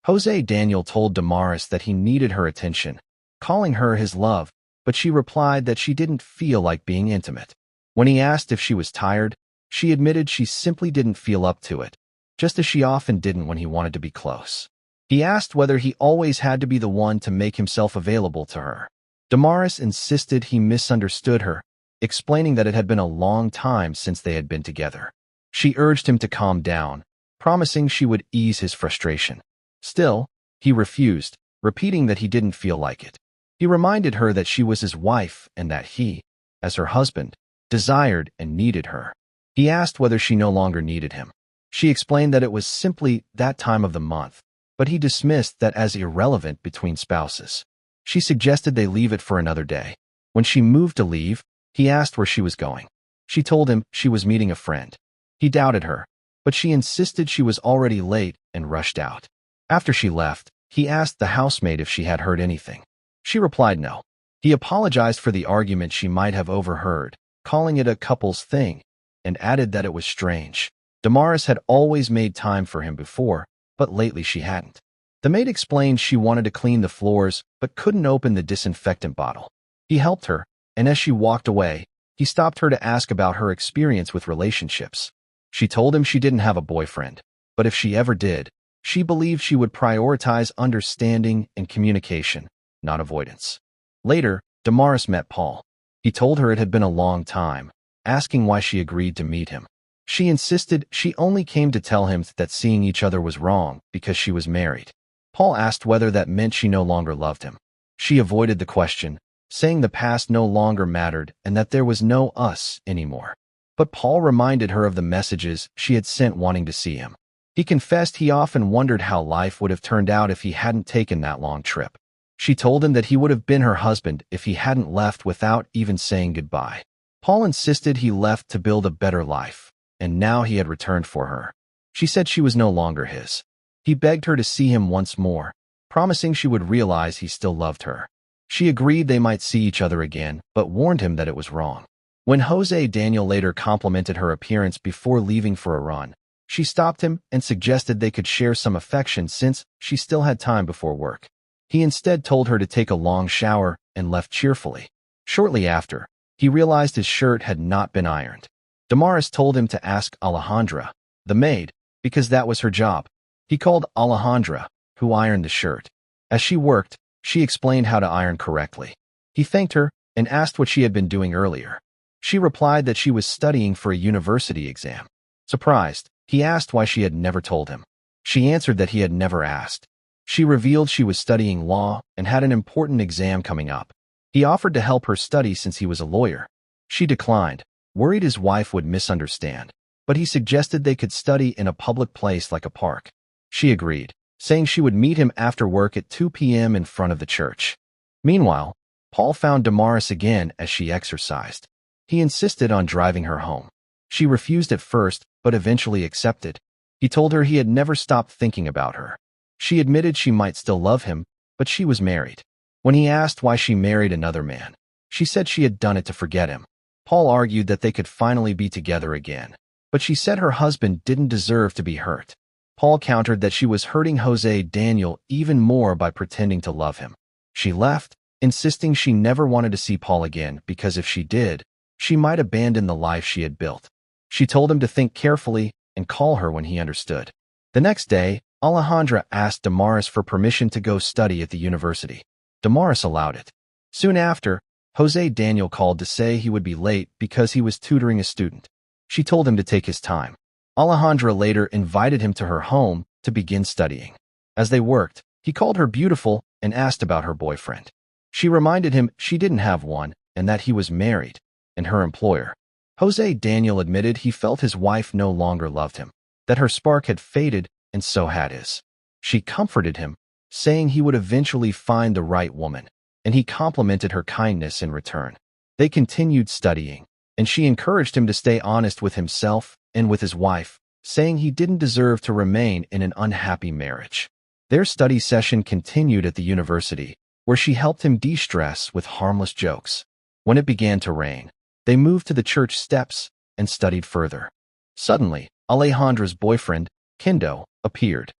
José Daniel told Damaris that he needed her attention, calling her his love, but she replied that she didn't feel like being intimate. When he asked if she was tired, she admitted she simply didn't feel up to it, just as she often didn't when he wanted to be close. He asked whether he always had to be the one to make himself available to her. Damaris insisted he misunderstood her, explaining that it had been a long time since they had been together. She urged him to calm down, promising she would ease his frustration. Still, he refused, repeating that he didn't feel like it. He reminded her that she was his wife and that he, as her husband, desired and needed her. He asked whether she no longer needed him. She explained that it was simply that time of the month, but he dismissed that as irrelevant between spouses. She suggested they leave it for another day. When she moved to leave, he asked where she was going. She told him she was meeting a friend. He doubted her, but she insisted she was already late and rushed out. After she left, he asked the housemaid if she had heard anything. She replied no. He apologized for the argument she might have overheard, calling it a couple's thing, and added that it was strange. Damaris had always made time for him before, but lately she hadn't. The maid explained she wanted to clean the floors, but couldn't open the disinfectant bottle. He helped her, and as she walked away, he stopped her to ask about her experience with relationships. She told him she didn't have a boyfriend, but if she ever did, she believed she would prioritize understanding and communication, not avoidance. Later, Damaris met Paul. He told her it had been a long time, asking why she agreed to meet him. She insisted she only came to tell him that seeing each other was wrong because she was married. Paul asked whether that meant she no longer loved him. She avoided the question, saying the past no longer mattered and that there was no us anymore. But Paul reminded her of the messages she had sent wanting to see him. He confessed he often wondered how life would have turned out if he hadn't taken that long trip. She told him that he would have been her husband if he hadn't left without even saying goodbye. Paul insisted he left to build a better life, and now he had returned for her. She said she was no longer his. He begged her to see him once more, promising she would realize he still loved her. She agreed they might see each other again, but warned him that it was wrong. When José Daniel later complimented her appearance before leaving for a run, she stopped him and suggested they could share some affection since she still had time before work. He instead told her to take a long shower and left cheerfully. Shortly after, he realized his shirt had not been ironed. Damaris told him to ask Alejandra, the maid, because that was her job. He called Alejandra, who ironed the shirt. As she worked, she explained how to iron correctly. He thanked her and asked what she had been doing earlier. She replied that she was studying for a university exam. Surprised, he asked why she had never told him. She answered that he had never asked. She revealed she was studying law and had an important exam coming up. He offered to help her study since he was a lawyer. She declined, worried his wife would misunderstand, but he suggested they could study in a public place like a park. She agreed, saying she would meet him after work at 2 p.m. in front of the church. Meanwhile, Paul found Damaris again as she exercised. He insisted on driving her home. She refused at first, but eventually accepted. He told her he had never stopped thinking about her. She admitted she might still love him, but she was married. When he asked why she married another man, she said she had done it to forget him. Paul argued that they could finally be together again, but she said her husband didn't deserve to be hurt. Paul countered that she was hurting José Daniel even more by pretending to love him. She left, insisting she never wanted to see Paul again because if she did, she might abandon the life she had built. She told him to think carefully and call her when he understood. The next day, Alejandra asked Damaris for permission to go study at the university. Damaris allowed it. Soon after, José Daniel called to say he would be late because he was tutoring a student. She told him to take his time. Alejandra later invited him to her home to begin studying. As they worked, he called her beautiful and asked about her boyfriend. She reminded him she didn't have one and that he was married, and her employer. José Daniel admitted he felt his wife no longer loved him, that her spark had faded and so had his. She comforted him, saying he would eventually find the right woman, and he complimented her kindness in return. They continued studying, and she encouraged him to stay honest with himself and with his wife, saying he didn't deserve to remain in an unhappy marriage. Their study session continued at the university, where she helped him de-stress with harmless jokes. When it began to rain, they moved to the church steps and studied further. Suddenly, Alejandra's boyfriend, Kendo, appeared.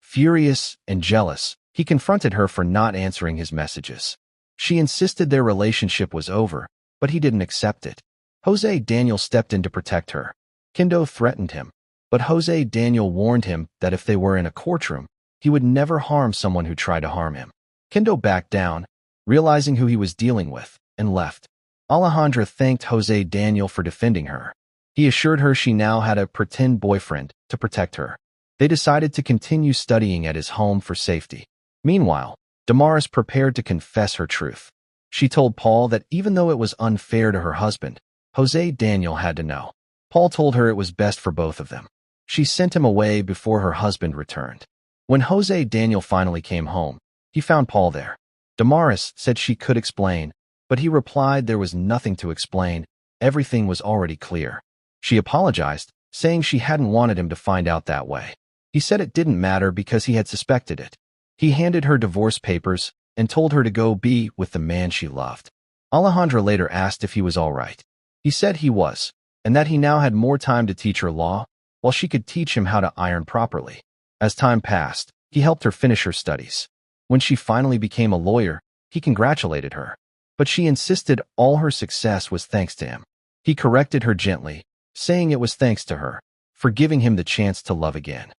Furious and jealous, he confronted her for not answering his messages. She insisted their relationship was over, but he didn't accept it. José Daniel stepped in to protect her. Kendo threatened him, but José Daniel warned him that if they were in a courtroom, he would never harm someone who tried to harm him. Kendo backed down, realizing who he was dealing with, and left. Alejandra thanked José Daniel for defending her. He assured her she now had a pretend boyfriend to protect her. They decided to continue studying at his home for safety. Meanwhile, Damaris prepared to confess her truth. She told Paul that even though it was unfair to her husband, José Daniel had to know. Paul told her it was best for both of them. She sent him away before her husband returned. When José Daniel finally came home, he found Paul there. Damaris said she could explain, but he replied there was nothing to explain, everything was already clear. She apologized, saying she hadn't wanted him to find out that way. He said it didn't matter because he had suspected it. He handed her divorce papers and told her to go be with the man she loved. Alejandra later asked if he was all right. He said he was, and that he now had more time to teach her law, while she could teach him how to iron properly. As time passed, he helped her finish her studies. When she finally became a lawyer, he congratulated her. But she insisted all her success was thanks to him. He corrected her gently, saying it was thanks to her, for giving him the chance to love again.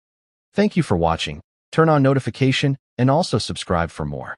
Thank you for watching. Turn on notification and also subscribe for more.